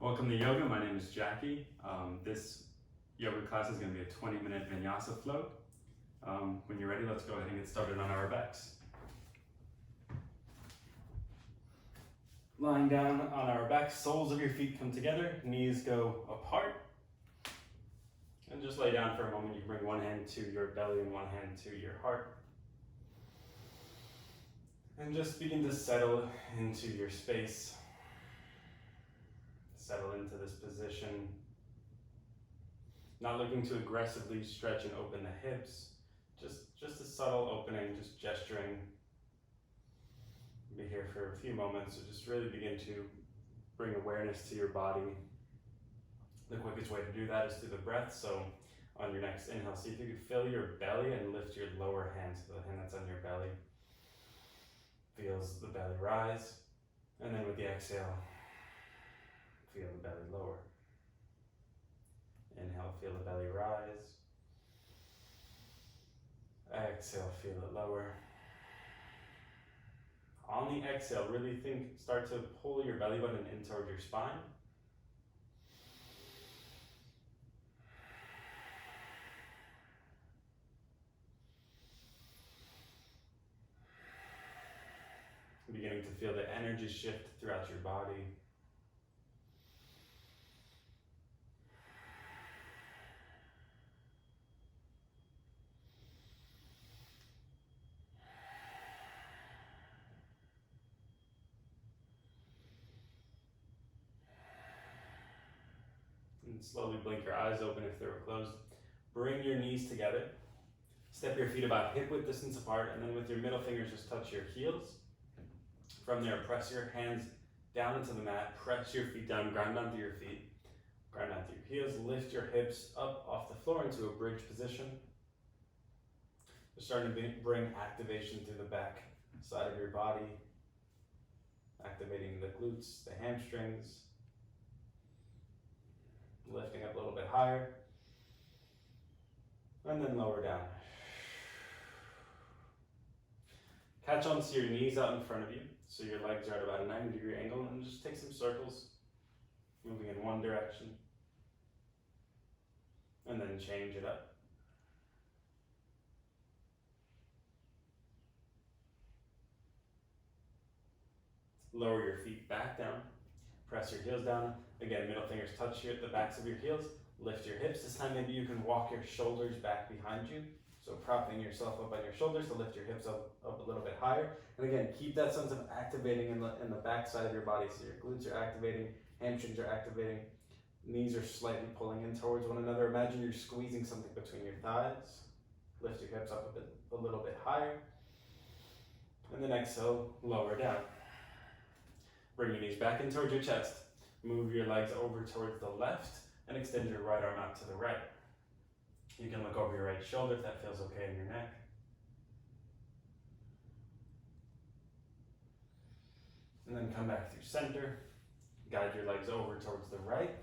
Welcome to yoga. My name is Jackie. This yoga class is going to be a 20-minute Vinyasa flow. When you're ready, let's go ahead and get started on our backs. Lying down on our backs, soles of your feet come together, knees go apart. And just lay down for a moment. You can bring one hand to your belly and one hand to your heart. And just begin to settle into your space. Settle into this position. Not looking to aggressively stretch and open the hips. Just a subtle opening, just gesturing. Be here for a few moments, so just really begin to bring awareness to your body. The quickest way to do that is through the breath. So on your next inhale, see if you can fill your belly and lift your lower hand. So the hand that's on your belly feels the belly rise. And then with the exhale, feel the belly lower. Inhale, feel the belly rise. Exhale, feel it lower. On the exhale, really start to pull your belly button in toward your spine. Beginning to feel the energy shift throughout your body. And slowly blink your eyes open if they were closed. Bring your knees together. Step your feet about hip width distance apart, and then with your middle fingers just touch your heels. From there, press your hands down into the mat, press your feet down, ground onto your feet, ground onto your heels, lift your hips up off the floor into a bridge position. You're starting to bring activation through the back side of your body, activating the glutes, the hamstrings, lifting up a little bit higher, and then lower down. Catch onto your knees out in front of you, so your legs are at about a 90-degree angle, and just take some circles, moving in one direction, and then change it up. Lower your feet back down, press your heels down. Again, middle fingers touch the backs of your heels, lift your hips. This time maybe you can walk your shoulders back behind you. So propping yourself up on your shoulders to lift your hips up a little bit higher. And again, keep that sense of activating in the back side of your body. So your glutes are activating, hamstrings are activating, knees are slightly pulling in towards one another. Imagine you're squeezing something between your thighs. Lift your hips up a little bit higher. And then exhale, lower down. Bring your knees back in towards your chest. Move your legs over towards the left and extend your right arm out to the right. You can look over your right shoulder if that feels okay in your neck. And then come back through center. Guide your legs over towards the right.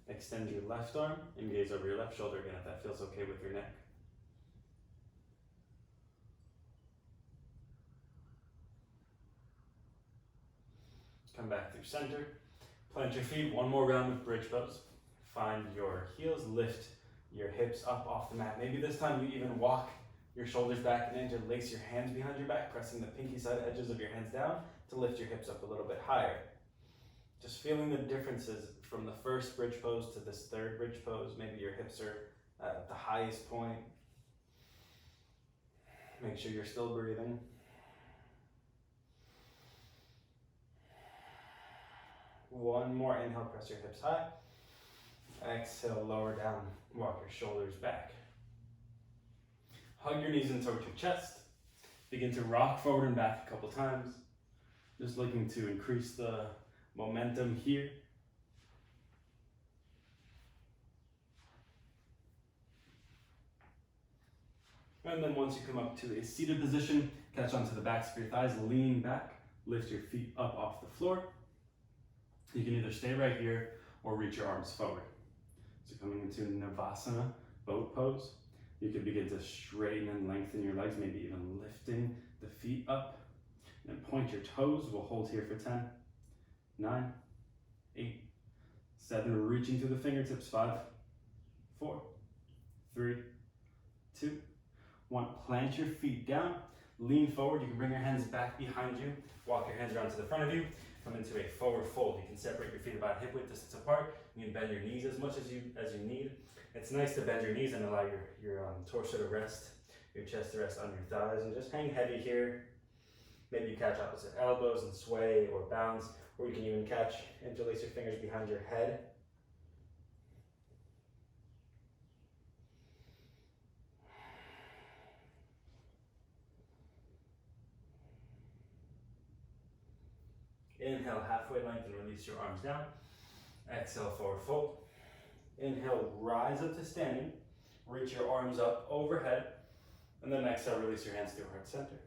Extend your left arm and gaze over your left shoulder again if that feels okay with your neck. Come back through center. Plant your feet, one more round of bridge pose. Find your heels, lift your hips up off the mat. Maybe this time you even walk your shoulders back and interlace your hands behind your back, pressing the pinky side edges of your hands down to lift your hips up a little bit higher. Just feeling the differences from the first bridge pose to this third bridge pose. Maybe your hips are at the highest point. Make sure you're still breathing. One more inhale, press your hips high. Exhale, lower down, walk your shoulders back. Hug your knees in towards your chest. Begin to rock forward and back a couple times. Just looking to increase the momentum here. And then once you come up to a seated position, catch onto the backs of your thighs, lean back, lift your feet up off the floor. You can either stay right here or reach your arms forward. So coming into Navasana, boat pose, you can begin to straighten and lengthen your legs, maybe even lifting the feet up. And point your toes. We'll hold here for 10, 9, 8, 7, reaching through the fingertips. 5, 4, 3, 2, 1. Plant your feet down, lean forward. You can bring your hands back behind you, walk your hands around to the front of you, come into a forward fold. You can separate your feet about hip width distance apart. You can bend your knees as much as you need. It's nice to bend your knees and allow your torso to rest, your chest to rest on your thighs, and just hang heavy here. Maybe you catch opposite elbows and sway or bounce, or you can even interlace your fingers behind your head. Inhale, halfway lengthen, release your arms down. Exhale, forward fold. Inhale, rise up to standing. Reach your arms up overhead. And then exhale, release your hands to heart center.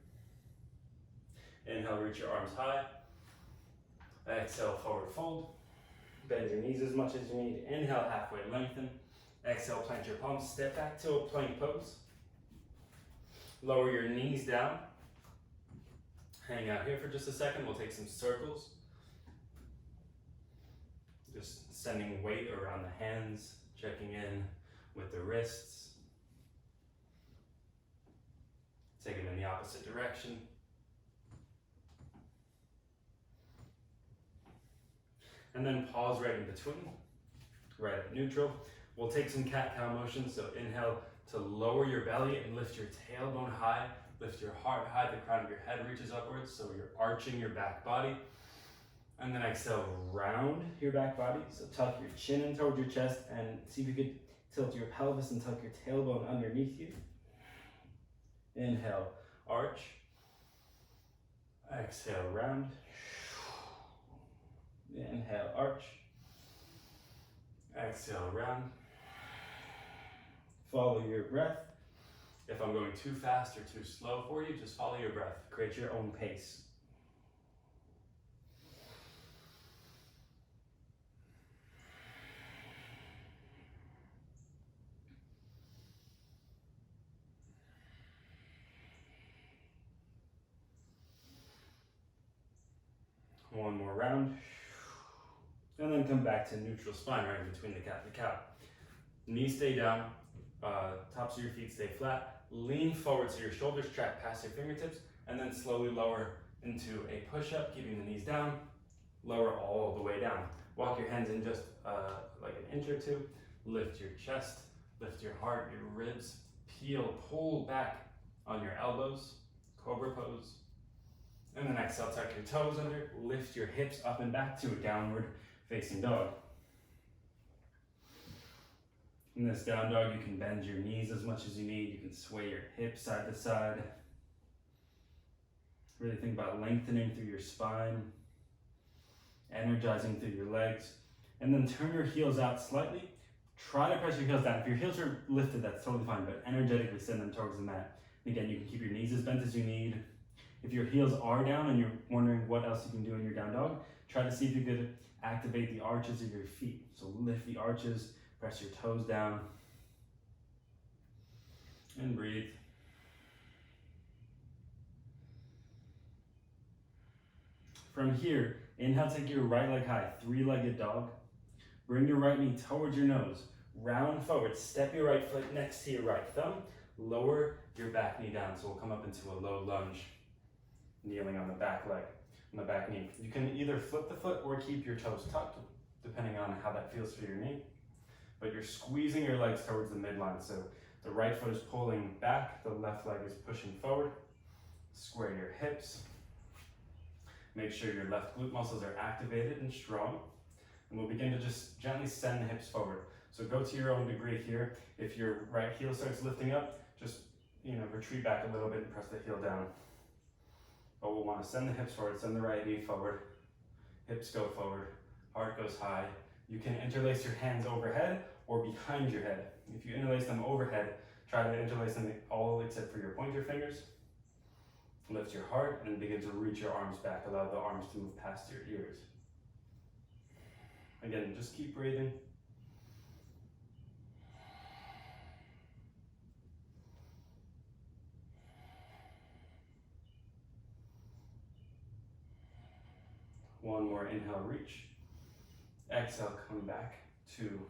Inhale, reach your arms high. Exhale, forward fold. Bend your knees as much as you need. Inhale, halfway lengthen. Exhale, plant your palms. Step back to a plank pose. Lower your knees down. Hang out here for just a second. We'll take some circles. Just sending weight around the hands, checking in with the wrists. Take them in the opposite direction. And then pause right in between, right at neutral. We'll take some cat-cow motion. So inhale to lower your belly and lift your tailbone high. Lift your heart high, the crown of your head reaches upwards, so you're arching your back body. And then exhale, round your back body. So tuck your chin in towards your chest and see if you could tilt your pelvis and tuck your tailbone underneath you. Inhale, arch. Exhale, round. Inhale, arch. Exhale, round. Follow your breath. If I'm going too fast or too slow for you, just follow your breath. Create your own pace. One more round. And then come back to neutral spine right in between the cat and the cow. Knees stay down, tops of your feet stay flat. Lean forward so your shoulders track past your fingertips, and then slowly lower into a push-up, keeping the knees down. Lower all the way down. Walk your hands in just like an inch or two. Lift your chest, lift your heart, your ribs. Peel, pull back on your elbows, cobra pose. And then exhale, tuck your toes under, lift your hips up and back to a downward facing dog. In this down dog, you can bend your knees as much as you need. You can sway your hips side to side. Really think about lengthening through your spine, energizing through your legs, and then turn your heels out slightly. Try to press your heels down. If your heels are lifted, that's totally fine, but energetically send them towards the mat. And again, you can keep your knees as bent as you need. If your heels are down and you're wondering what else you can do in your down dog, try to see if you could activate the arches of your feet. So lift the arches, press your toes down, and breathe. From here, inhale, take your right leg high, three-legged dog. Bring your right knee towards your nose, round forward, step your right foot next to your right thumb, lower your back knee down. So we'll come up into a low lunge, kneeling on the back leg, on the back knee. You can either flip the foot or keep your toes tucked, depending on how that feels for your knee. But you're squeezing your legs towards the midline. So the right foot is pulling back, the left leg is pushing forward. Square your hips. Make sure your left glute muscles are activated and strong. And we'll begin to just gently send the hips forward. So go to your own degree here. If your right heel starts lifting up, just retreat back a little bit and press the heel down. But we'll want to send the hips forward, send the right knee forward. Hips go forward, heart goes high. You can interlace your hands overhead or behind your head. If you interlace them overhead, try to interlace them all except for your pointer fingers. Lift your heart and begin to reach your arms back. Allow the arms to move past your ears. Again, just keep breathing. One more inhale, reach. Exhale, come back. to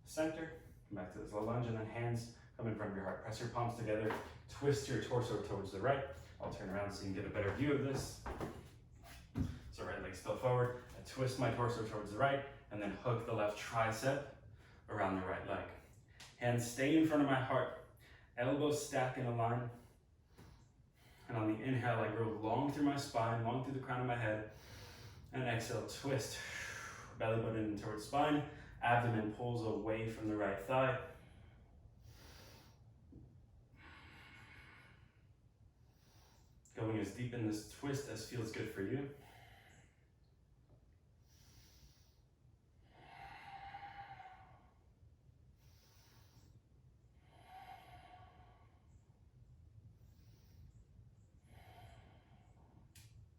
center, come back to this low lunge, and then hands come in front of your heart. Press your palms together, twist your torso towards the right. I'll turn around so you can get a better view of this. So right leg still forward, I twist my torso towards the right, and then hook the left tricep around the right leg. Hands stay in front of my heart, elbows stack in a line. And on the inhale, I grow long through my spine, long through the crown of my head. And exhale, twist, belly button in towards spine, abdomen pulls away from the right thigh. Going as deep in this twist as feels good for you.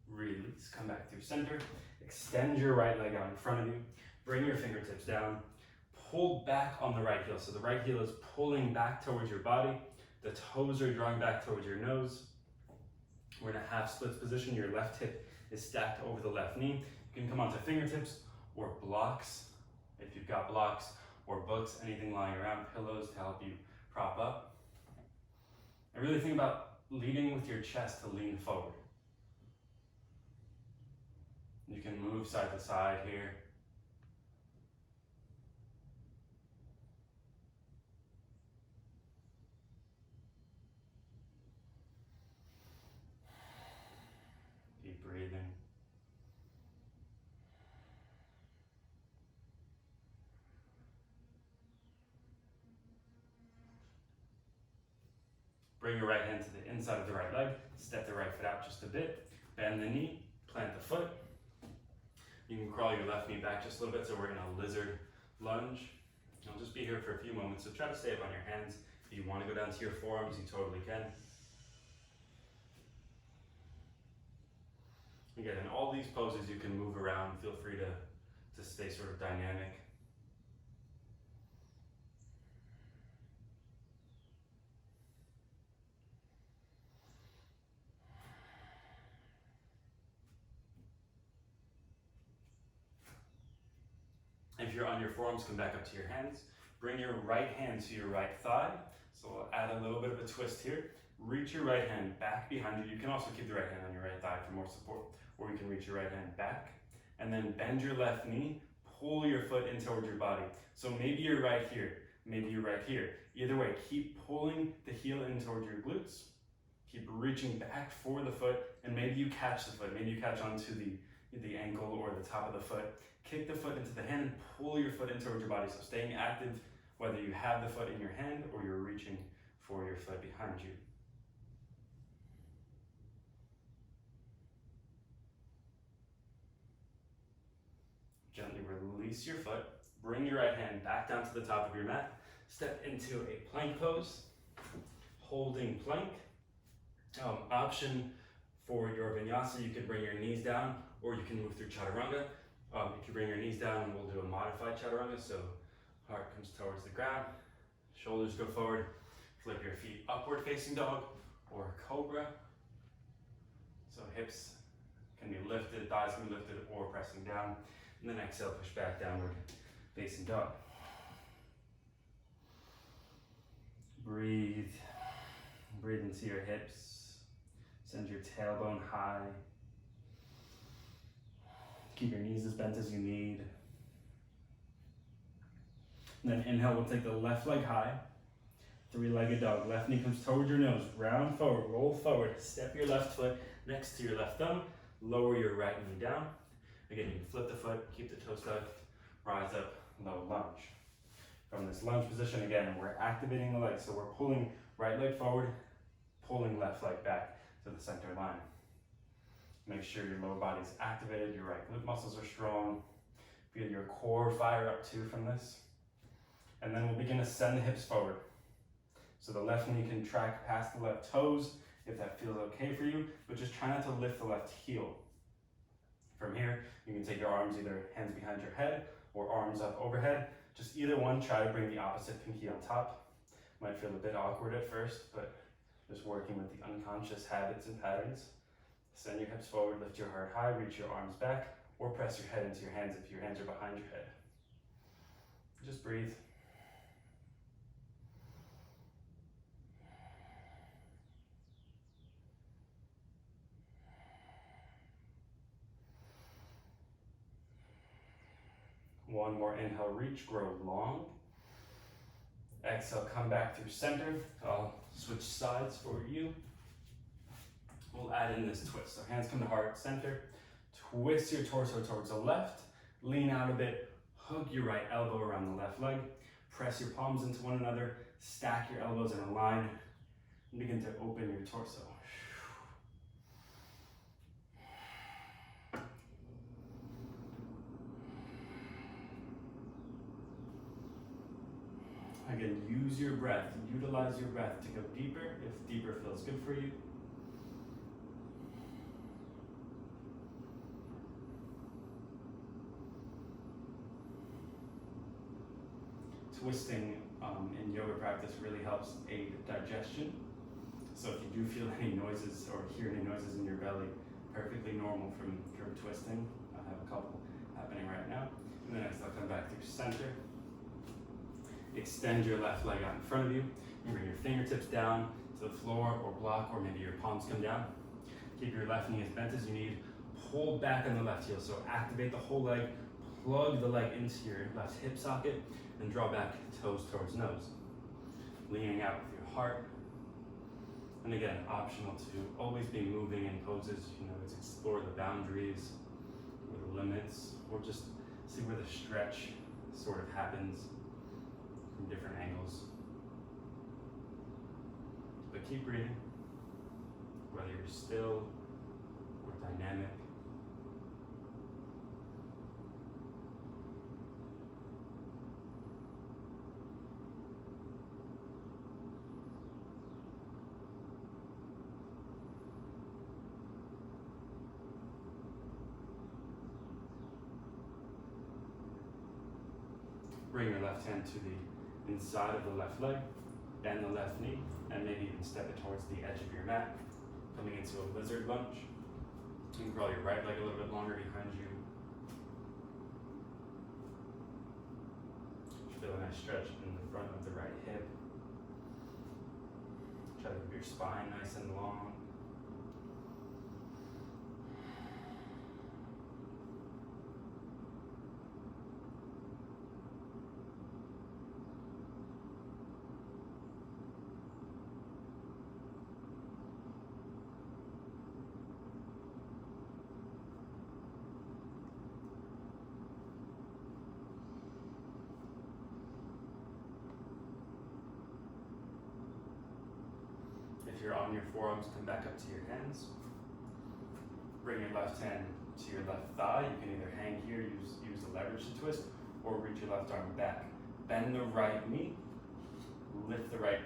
Release, come back through center. Extend your right leg out in front of you. Bring your fingertips down. Pull back on the right heel. So the right heel is pulling back towards your body. The toes are drawing back towards your nose. We're in a half splits position. Your left hip is stacked over the left knee. You can come onto fingertips or blocks, if you've got blocks, or books, anything lying around, pillows to help you prop up. And really think about leading with your chest to lean forward. You can move side to side here. Deep breathing. Bring your right hand to the inside of the right leg. Step the right foot out just a bit. Bend the knee, plant the foot. You can crawl your left knee back just a little bit, so we're in a lizard lunge. I'll just be here for a few moments, so try to stay up on your hands. If you want to go down to your forearms, you totally can. Again, in all these poses, you can move around. Feel free to stay sort of dynamic. If you're on your forearms, come back up to your hands. Bring your right hand to your right thigh. So we'll add a little bit of a twist here. Reach your right hand back behind you. You can also keep the right hand on your right thigh for more support, or you can reach your right hand back. And then bend your left knee, pull your foot in towards your body. So maybe you're right here, maybe you're right here. Either way, keep pulling the heel in towards your glutes. Keep reaching back for the foot, and maybe you catch the foot. Maybe you catch onto the ankle or the top of the foot. Kick the foot into the hand and pull your foot in towards your body. So staying active, whether you have the foot in your hand or you're reaching for your foot behind you. Gently release your foot. Bring your right hand back down to the top of your mat. Step into a plank pose. Holding plank. Option for your vinyasa, you can bring your knees down, or you can move through chaturanga. You can bring your knees down and we'll do a modified chaturanga. So heart comes towards the ground, shoulders go forward, flip your feet upward facing dog or cobra. So hips can be lifted, thighs can be lifted or pressing down. And then exhale, push back downward facing dog. Breathe. Breathe into your hips. Send your tailbone high. Keep your knees as bent as you need. And then inhale, we'll take the left leg high. Three-legged dog. Left knee comes towards your nose. Round forward, roll forward. Step your left foot next to your left thumb. Lower your right knee down. Again, you can flip the foot, keep the toes tucked, rise up, low lunge. From this lunge position, again, we're activating the legs. So we're pulling right leg forward, pulling left leg back to the center line. Make sure your lower body is activated, your right glute muscles are strong. Feel your core fire up too from this. And then we'll begin to send the hips forward. So the left knee can track past the left toes if that feels okay for you, but just try not to lift the left heel. From here, you can take your arms either hands behind your head or arms up overhead. Just either one, try to bring the opposite pinky on top. Might feel a bit awkward at first, but just working with the unconscious habits and patterns. Send your hips forward, lift your heart high, reach your arms back, or press your head into your hands if your hands are behind your head. Just breathe. One more inhale, reach, grow long. Exhale, come back through center. I'll switch sides for you. We'll add in this twist. So hands come to heart, center. Twist your torso towards the left. Lean out a bit. Hug your right elbow around the left leg. Press your palms into one another. Stack your elbows in a line. And begin to open your torso. Again, use your breath, utilize your breath to go deeper if deeper feels good for you. Twisting in yoga practice really helps aid digestion. So if you do feel any noises or hear any noises in your belly, perfectly normal from twisting. I have a couple happening right now. And then I'll come back through center. Extend your left leg out in front of you. You bring your fingertips down to the floor or block, or maybe your palms come down. Keep your left knee as bent as you need. Pull back on the left heel. So activate the whole leg. Plug the leg into your left hip socket and draw back toes towards nose. Leaning out with your heart. And again, optional to always be moving in poses, to explore the boundaries or the limits, or just see where the stretch sort of happens from different angles. But keep breathing, whether you're still or dynamic. Bring your left hand to the inside of the left leg, bend the left knee, and maybe even step it towards the edge of your mat, coming into a lizard lunge. You can crawl your right leg a little bit longer behind you. Feel a nice stretch in the front of the right hip. Try to keep your spine nice and long. If you're on your forearms, come back up to your hands. Bring your left hand to your left thigh. You can either hang here, use the leverage to twist, or reach your left arm back. Bend the right knee, lift the right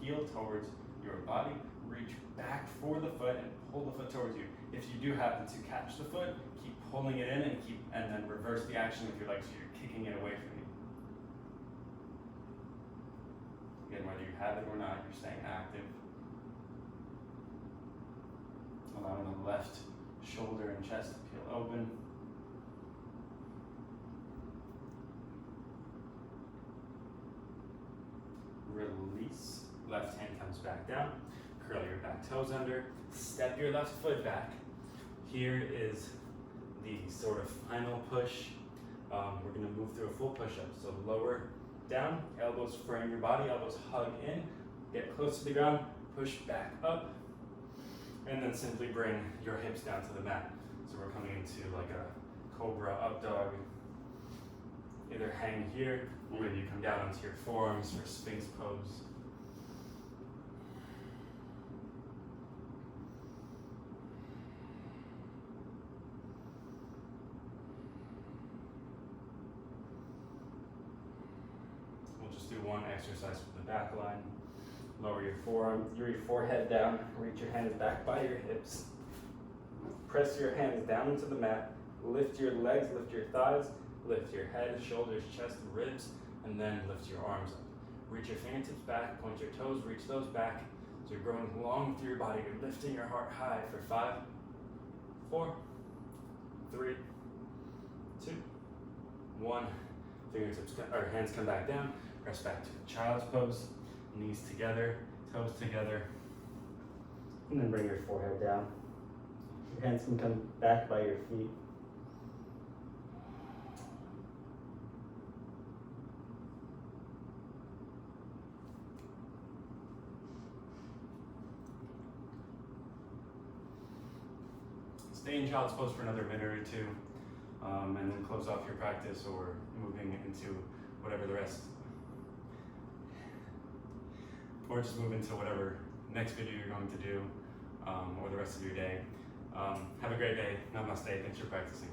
heel towards your body, reach back for the foot and pull the foot towards you. If you do happen to catch the foot, keep pulling it in and then reverse the action with your legs so you're kicking it away from you. Again, whether you have it or not, you're staying active. Allowing the left shoulder and chest to peel open. Release. Left hand comes back down. Curl your back toes under. Step your left foot back. Here is the sort of final push. We're going to move through a full push-up. So lower down, elbows frame your body, elbows hug in. Get close to the ground, push back up. And then simply bring your hips down to the mat. So we're coming into like a cobra up dog. Either hang here, or maybe you come down onto your forearms for Sphinx pose. We'll just do one exercise for the back line. Lower your forearm, your forehead down, reach your hands back by your hips. Press your hands down into the mat, lift your legs, lift your thighs, lift your head, shoulders, chest, ribs, and then lift your arms up. Reach your fingertips back, point your toes, reach those back. So you're growing long through your body, you're lifting your heart high for 5, 4, 3, 2, 1. or hands come back down, press back to child's pose, knees together, toes together. And then bring your forehead down. Your hands can come back by your feet. Stay in child's pose for another minute or two, and then close off your practice or moving into whatever the rest, or just move into whatever next video you're going to do, or the rest of your day. Have a great day. Namaste. Thanks for practicing.